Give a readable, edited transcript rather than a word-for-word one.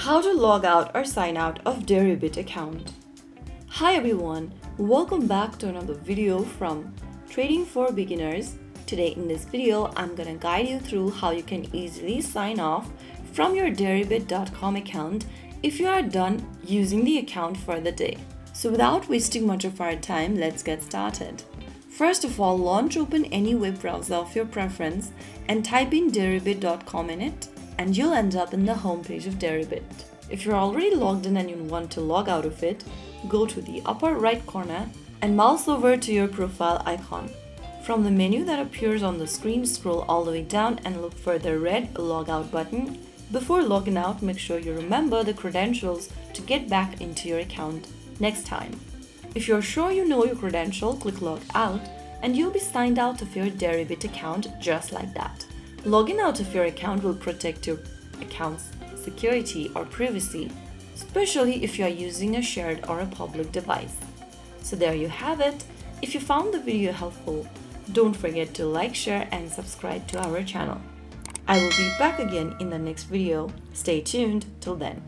How to log out or sign out of Deribit account. Hi everyone, welcome back to another video from Trading for Beginners. Today in this video, I'm gonna guide you through how you can easily sign off from your deribit.com account if you are done using the account for the day. So without wasting much of our time, let's get started. First of all, launch open any web browser of your preference and type in deribit.com in it, and you'll end up in the homepage of Deribit. If you're already logged in and you want to log out of it, go to the upper right corner and mouse over to your profile icon. From the menu that appears on the screen, scroll all the way down and look for the red logout button. Before logging out, make sure you remember the credentials to get back into your account next time. If you're sure you know your credential, click log out and you'll be signed out of your Deribit account just like that. Logging out of your account will protect your account's security or privacy, especially if you are using a shared or a public device. So there you have it. If you found the video helpful, don't forget to like, share and subscribe to our channel. I will be back again in the next video. Stay tuned till then.